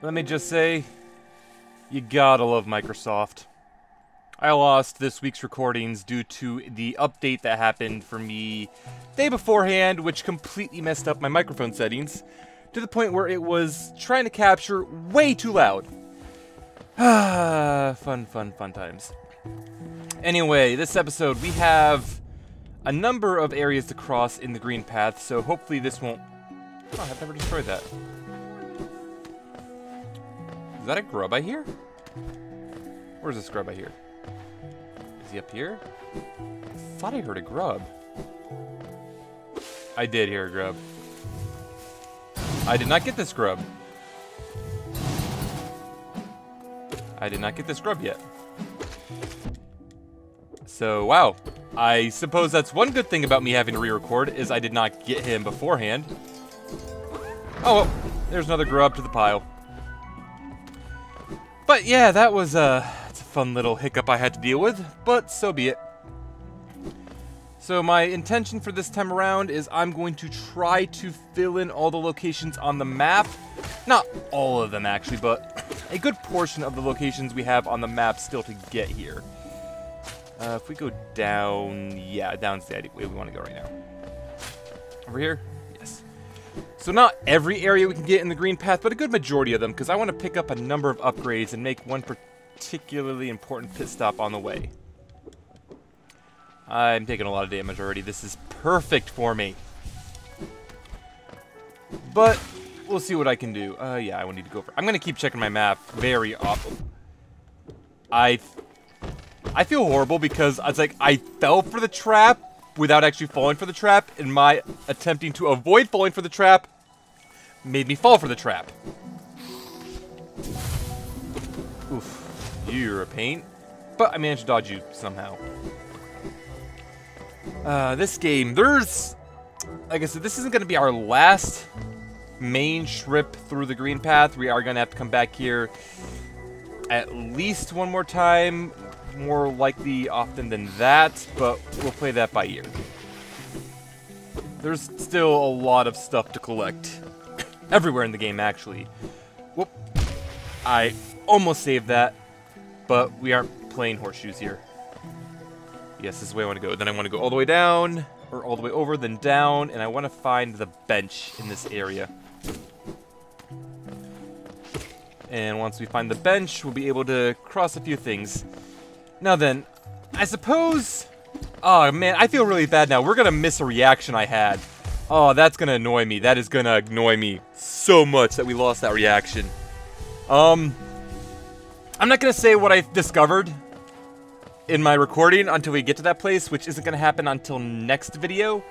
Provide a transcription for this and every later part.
Let me just say, you gotta love Microsoft. I lost this week's recordings due to the update that happened for me day beforehand, which completely messed up my microphone settings to the point where it was trying to capture way too loud. Fun times. Anyway, this episode we have a number of areas to cross in the green path, so hopefully this won't... Oh, I've never destroyed that. Is that a grub I hear? Where's this grub I hear? Is he up here? I thought I heard a grub. I did hear a grub. I did not get this grub. I did not get this grub yet. So, wow. I suppose that's one good thing about me having to re-record, is I did not get him beforehand. Oh, well, there's another grub to the pile. But yeah, that was it's a fun little hiccup I had to deal with, but so be it. So my intention for this time around is I'm going to try to fill in all the locations on the map. Not all of them actually, but a good portion of the locations we have on the map still to get here. If we go down, yeah, down's the way we want to go right now. Over here? Yes. So not every area we can get in the green path, but a good majority of them, because I want to pick up a number of upgrades and make one particularly important pit stop on the way. I'm taking a lot of damage already. This is perfect for me. But we'll see what I can do. Yeah, I will need to go for... I'm going to keep checking my map very often. I feel horrible because it's like I fell for the trap without actually falling for the trap, and my attempting to avoid falling for the trap made me fall for the trap. Oof, you're a pain. But I managed to dodge you somehow. This game, there's... Like I said, this isn't going to be our last main trip through the green path. We are going to have to come back here at least one more time. More likely often than that, but we'll play that by ear. There's still a lot of stuff to collect. Everywhere in the game, actually. Whoop. I almost saved that, but we aren't playing horseshoes here. Yes, this is the way I want to go. Then I want to go all the way down, or all the way over, then down, and I want to find the bench in this area. And once we find the bench, we'll be able to cross a few things. Now then, I suppose... Oh man, I feel really bad now. We're gonna miss a reaction I had. Oh, that's gonna annoy me. That is gonna annoy me so much that we lost that reaction. I'm not gonna say what I discovered in my recording until we get to that place, which isn't gonna happen until next video.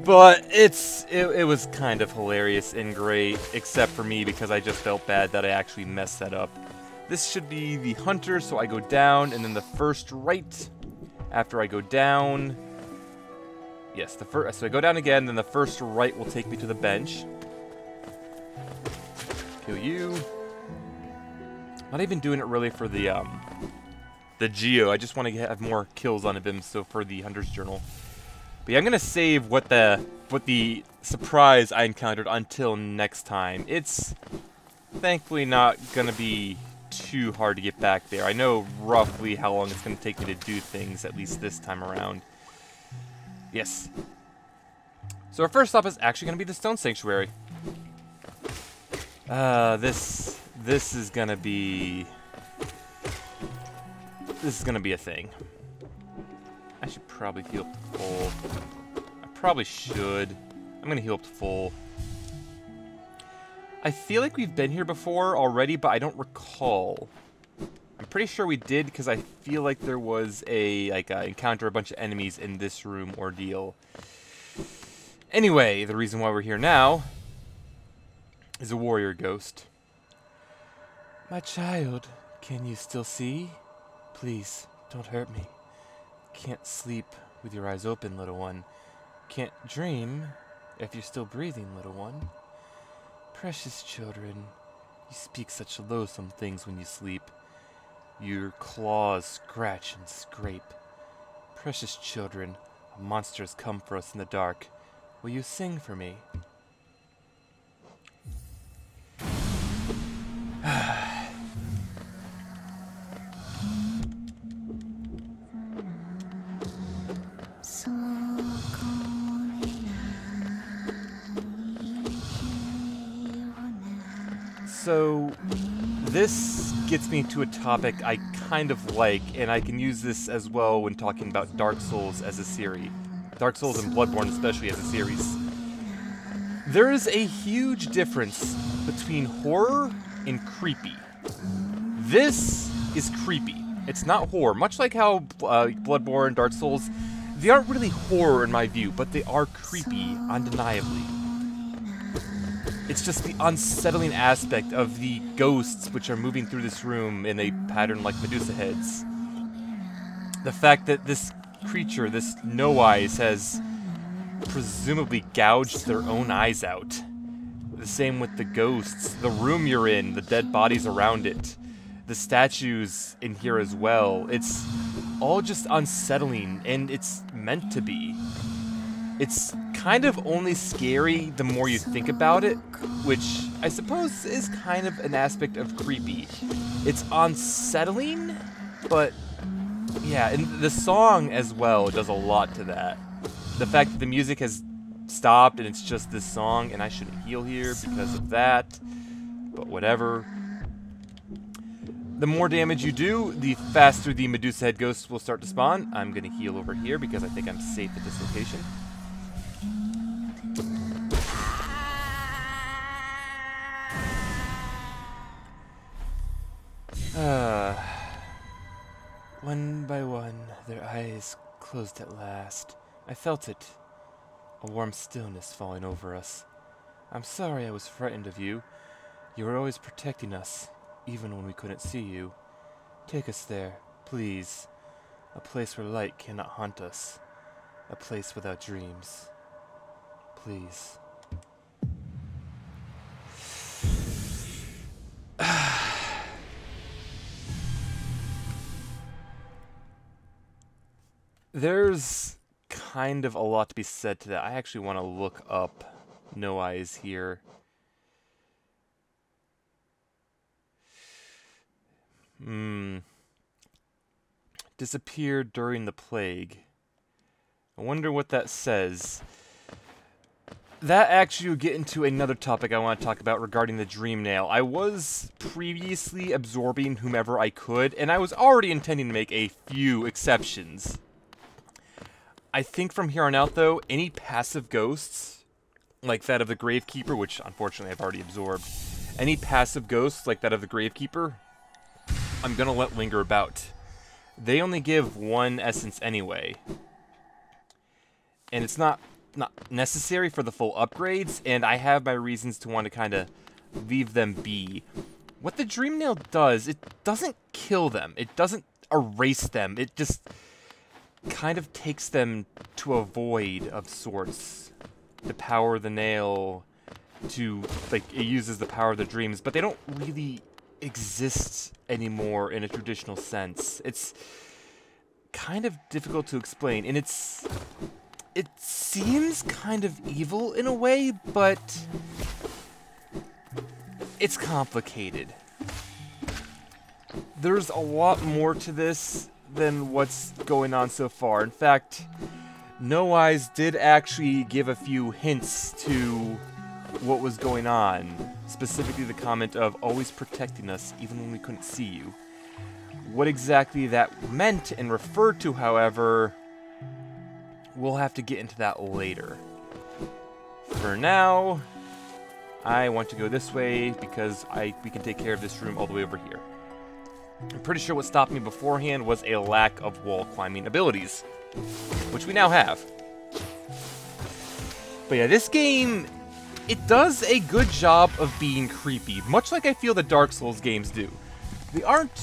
But it was kind of hilarious and great, except for me because I just felt bad that I actually messed that up. This should be the hunter, so I go down, and then the first right after I go down. Yes, so I go down again, then the first right will take me to the bench. Kill you. Not even doing it really for the Geo. I just want to have more kills on him, so for the Hunter's Journal. But yeah, I'm gonna save what the surprise I encountered until next time. It's thankfully not gonna be too hard to get back there. I know roughly how long it's going to take me to do things, at least this time around. Yes. So our first stop is actually going to be the Stone Sanctuary. This is going to be... This is going to be a thing. I should probably heal up to full. I probably should. I'm going to heal up to full. I feel like we've been here before already, but I don't recall. I'm pretty sure we did, because I feel like there was a, encounter a bunch of enemies in this room ordeal. Anyway, the reason why we're here now is a warrior ghost. My child, can you still see? Please, don't hurt me. Can't sleep with your eyes open, little one. Can't dream if you're still breathing, little one. Precious children, you speak such loathsome things when you sleep. Your claws scratch and scrape. Precious children, a monster has come for us in the dark. Will you sing for me? So, this gets me to a topic I kind of like, and I can use this as well when talking about Dark Souls as a series. Dark Souls and Bloodborne especially as a series. There is a huge difference between horror and creepy. This is creepy. It's not horror. Much like how Bloodborne, Dark Souls, they aren't really horror in my view, but they are creepy, undeniably. It's just the unsettling aspect of the ghosts which are moving through this room in a pattern like Medusa heads. The fact that this creature, this No-Eyes, has presumably gouged their own eyes out. The same with the ghosts, the room you're in, the dead bodies around it, the statues in here as well. It's all just unsettling, and it's meant to be. It's kind of only scary the more you think about it, which I suppose is kind of an aspect of creepy. It's unsettling, but yeah, and the song as well does a lot to that. The fact that the music has stopped and it's just this song, and I shouldn't heal here because of that, but whatever. The more damage you do, the faster the Medusa head ghosts will start to spawn. I'm going to heal over here because I think I'm safe at this location. One by one, their eyes closed at last. I felt it, a warm stillness falling over us. I'm sorry I was frightened of you. You were always protecting us, even when we couldn't see you. Take us there, please. A place where light cannot haunt us. A place without dreams. Please. There's kind of a lot to be said to that. I actually want to look up No-Eyes here. Disappeared during the plague. I wonder what that says. That actually will get into another topic I want to talk about regarding the Dream Nail. I was previously absorbing whomever I could, and I was already intending to make a few exceptions. I think from here on out, though, any passive ghosts, like that of the Gravekeeper, which unfortunately I've already absorbed, any passive ghosts like that of the Gravekeeper, I'm going to let linger about. They only give one essence anyway. And it's not necessary for the full upgrades, and I have my reasons to want to kind of leave them be. What the Dream Nail does, it doesn't kill them. It doesn't erase them. It just kind of takes them to a void of sorts. The power of the nail to, like, it uses the power of the dreams, but they don't really exist anymore in a traditional sense. It's kind of difficult to explain, and it seems kind of evil in a way, but it's complicated. There's a lot more to this than what's going on so far. In fact, No-Eyes did actually give a few hints to what was going on, specifically the comment of always protecting us even when we couldn't see you. What exactly that meant and referred to, however, we'll have to get into that later. For now, I want to go this way because we can take care of this room all the way over here. I'm pretty sure what stopped me beforehand was a lack of wall climbing abilities, which we now have. But yeah, this game, it does a good job of being creepy, much like I feel the Dark Souls games do. They aren't,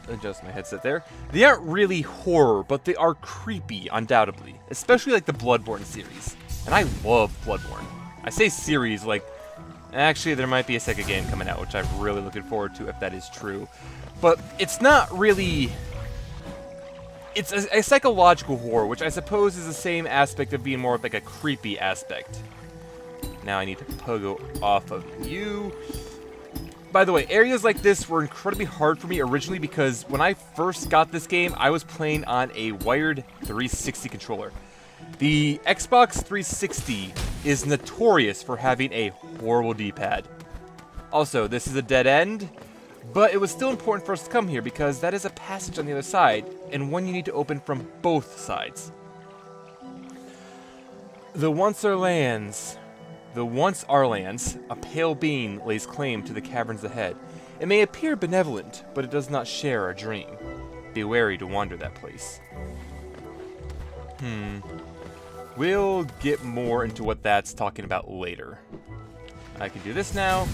adjust my headset there, they aren't really horror, but they are creepy, undoubtedly, especially like the Bloodborne series. And I love Bloodborne. I say series, like, actually there might be a second game coming out, which I'm really looking forward to if that is true. But it's not really... It's a psychological horror, which I suppose is the same aspect of being more of like a creepy aspect. Now I need to pogo off of you. By the way, areas like this were incredibly hard for me originally because when I first got this game, I was playing on a wired 360 controller. The Xbox 360 is notorious for having a horrible D-pad. Also, this is a dead end, but it was still important for us to come here because that is a passage on the other side, and one you need to open from both sides. The once our lands, a pale being lays claim to the caverns ahead. It may appear benevolent, but it does not share our dream. Be wary to wander that place. We'll get more into what that's talking about later. I can do this now.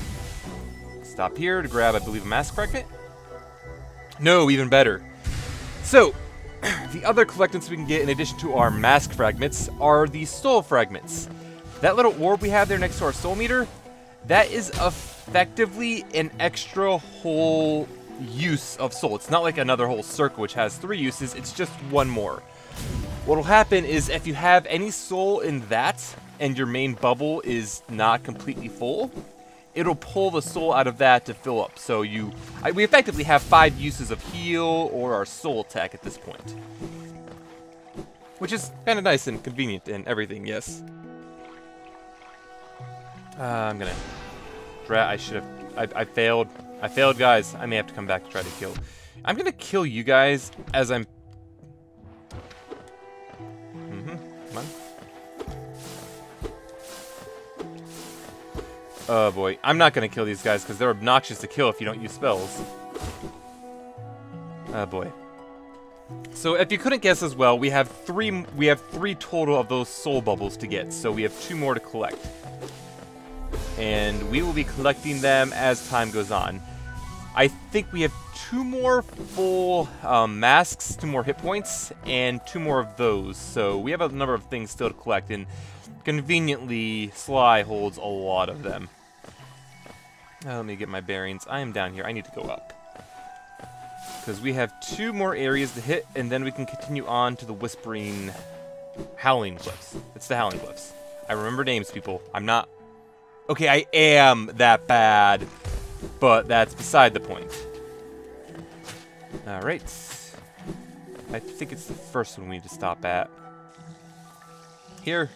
Stop here to grab, I believe, a mask fragment. No, even better. So, the other collectibles we can get in addition to our mask fragments are the soul fragments. That little orb we have there next to our soul meter, that is effectively an extra whole use of soul. It's not like another whole circle which has 3 uses, it's just one more. What'll happen is if you have any soul in that and your main bubble is not completely full, it'll pull the soul out of that to fill up. So we effectively have 5 uses of heal or our soul attack at this point. Which is kind of nice and convenient and everything, yes. I'm gonna... I should have... I failed. I failed, guys. I may have to come back to try to kill. I'm gonna kill you guys as I'm... Come on. Oh boy, I'm not gonna kill these guys because they're obnoxious to kill if you don't use spells. Oh boy. So if you couldn't guess as well, we have three total of those soul bubbles to get, so we have 2 more to collect. And we will be collecting them as time goes on. I think we have 2 more full masks, 2 more hit points, and 2 more of those. So we have a number of things still to collect, and conveniently, Sly holds a lot of them. Let me get my bearings. I am down here. I need to go up. Because we have 2 more areas to hit, and then we can continue on to the Whispering Howling Cliffs. It's the Howling Cliffs. I remember names, people. I'm not... Okay, I am that bad, but that's beside the point. Alright. I think it's the first one we need to stop at. Here.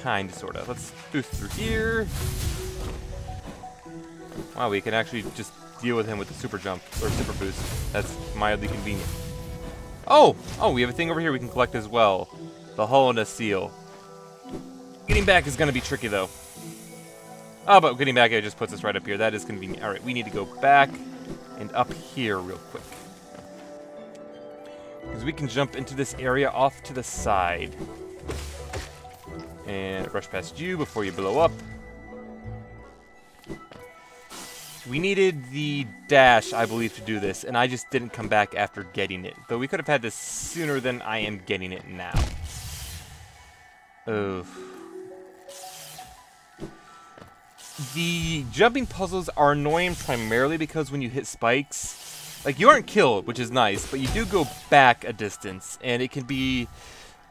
Kinda, sorta. Let's boost through here. Wow, we can actually just deal with him with the super jump, or super boost. That's mildly convenient. Oh! Oh, we have a thing over here we can collect as well. The Hollowness Seal. Getting back is gonna be tricky, though. Oh, but getting back, it just puts us right up here. That is convenient. Alright, we need to go back and up here real quick. Because we can jump into this area off to the side. And rush past you before you blow up. We needed the dash, I believe, to do this, and I just didn't come back after getting it. Though we could have had this sooner than I am getting it now. Oh. The jumping puzzles are annoying primarily because when you hit spikes, like, you aren't killed, which is nice, but you do go back a distance, and it can be...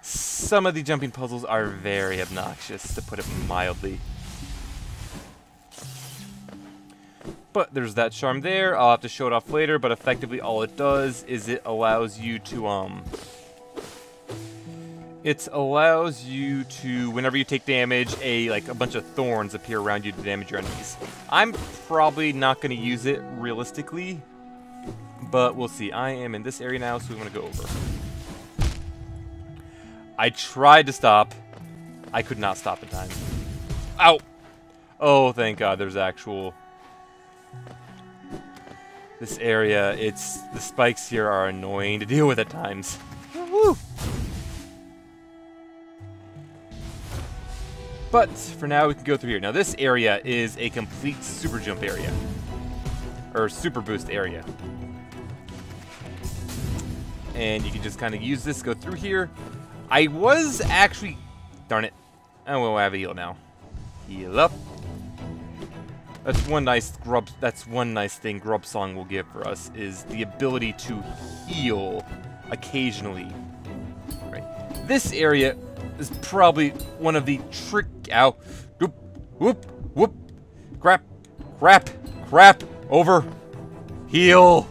Some of the jumping puzzles are very obnoxious, to put it mildly. But there's that charm there. I'll have to show it off later, but effectively all it does is it allows you to, whenever you take damage, a bunch of thorns appear around you to damage your enemies. I'm probably not going to use it realistically, but we'll see. I am in this area now, so we want to go over. I tried to stop. I could not stop in time. Ow! Oh, thank God there's actual... This area, the spikes here are annoying to deal with at times. Woo! But for now, we can go through here. Now, this area is a complete super jump area, or super boost area, and you can just kind of use this, go through here. I was actually, darn it, oh well, I have a heal now. Heal up. That's one nice thing Grub Song will give for us, is the ability to heal occasionally. Right. This area is probably one of the ow, whoop, whoop, whoop, crap, crap, crap, over, heal.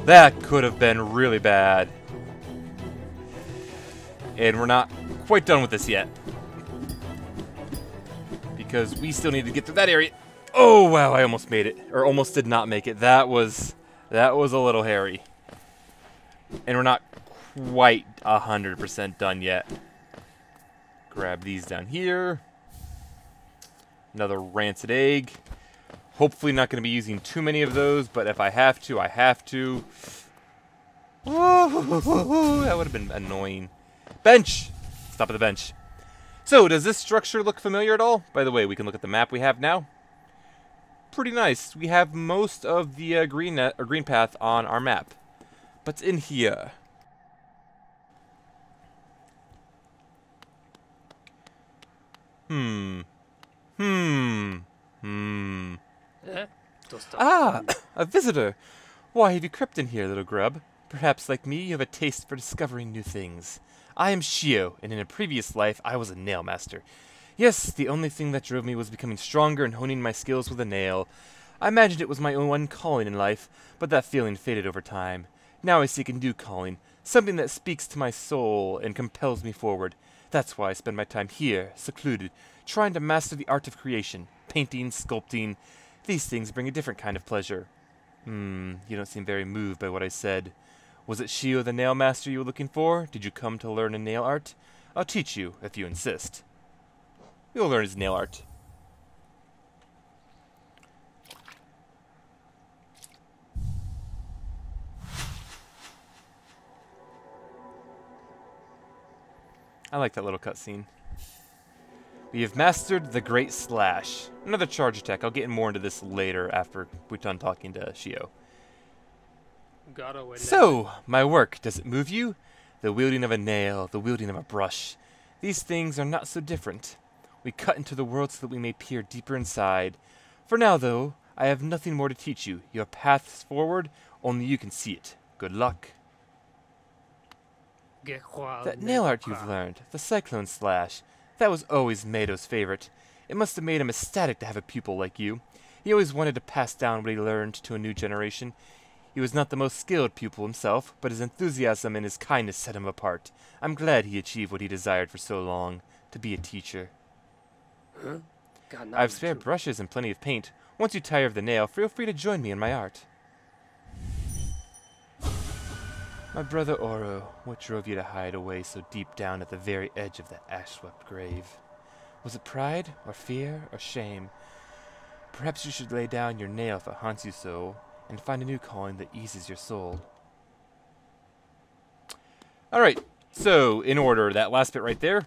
That could have been really bad. And we're not quite done with this yet. because we still need to get through that area. Oh, wow, I almost made it. Or almost did not make it. That was a little hairy. And we're not quite 100% done yet. Grab these down here. Another rancid egg. Hopefully not going to be using too many of those, but if I have to, I have to. Ooh, that would have been annoying. Bench! Stop at the bench. So, does this structure look familiar at all? By the way, we can look at the map we have now. Pretty nice. We have most of the green path on our map. But in here. Ah, a visitor. Why have you crept in here, little grub? Perhaps, like me, you have a taste for discovering new things. I am Shio, and in a previous life, I was a nail master. Yes, the only thing that drove me was becoming stronger and honing my skills with a nail. I imagined it was my own one calling in life, but that feeling faded over time. Now I seek a new calling, something that speaks to my soul and compels me forward. That's why I spend my time here, secluded, trying to master the art of creation, painting, sculpting. These things bring a different kind of pleasure. You don't seem very moved by what I said. Was it Shio the nail master you were looking for? Did you come to learn a nail art? I'll teach you, if you insist. You'll learn his nail art. I like that little cutscene. We have mastered the Great Slash. Another charge attack. I'll get more into this later after we're done talking to Shio. So, my work, does it move you? The wielding of a nail, the wielding of a brush. These things are not so different. We cut into the world so that we may peer deeper inside. For now, though, I have nothing more to teach you. Your path's forward, only you can see it. Good luck. That nail art you've learned, the Cyclone Slash, that was always Mado's favorite. It must have made him ecstatic to have a pupil like you. He always wanted to pass down what he learned to a new generation. He was not the most skilled pupil himself, but his enthusiasm and his kindness set him apart. I'm glad he achieved what he desired for so long, to be a teacher. I have spare brushes and plenty of paint. Once you tire of the nail, feel free to join me in my art. My brother Oro, what drove you to hide away so deep down at the very edge of that ash-swept grave? Was it pride, or fear, or shame? Perhaps you should lay down your nail if it haunts you so, and find a new calling that eases your soul. Alright, so, in order, that last bit right there,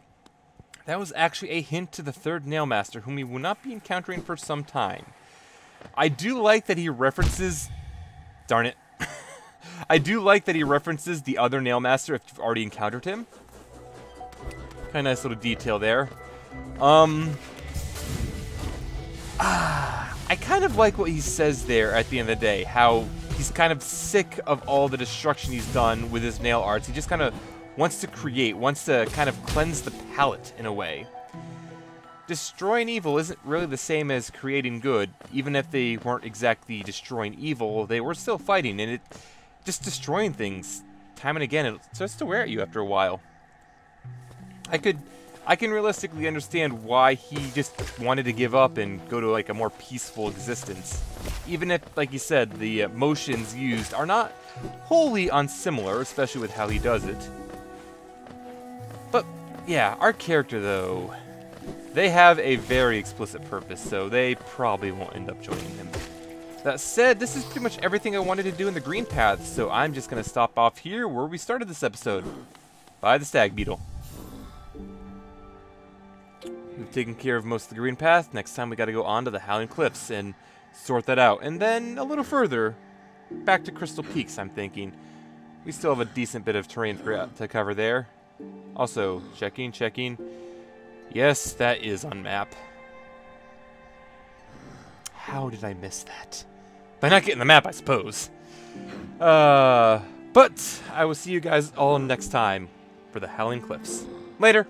that was actually a hint to the third nail master, whom we will not be encountering for some time. I do like that he references... Darn it. I do like that he references the other nail master if you've already encountered him. Kind of nice little detail there. I kind of like what he says there at the end of the day, how he's kind of sick of all the destruction he's done with his nail arts. He just kind of wants to create, wants to kind of cleanse the palette in a way. Destroying evil isn't really the same as creating good. Even if they weren't exactly destroying evil, they were still fighting, and just destroying things time and again, it starts to wear at you after a while. I can realistically understand why he just wanted to give up and go to like a more peaceful existence. Even if, like you said, the motions used are not wholly unsimilar, especially with how he does it. But yeah, our character though, they have a very explicit purpose, so they probably won't end up joining him. That said, this is pretty much everything I wanted to do in the green path, so I'm just going to stop off here where we started this episode. By the stag beetle. We've taken care of most of the green path. Next time we got to go on to the Howling Cliffs and sort that out. And then a little further, back to Crystal Peaks, I'm thinking. We still have a decent bit of terrain to cover there. Also, checking. Yes, that is on map. How did I miss that? By not getting the map, I suppose. But I will see you guys all next time for the Howling Cliffs. Later.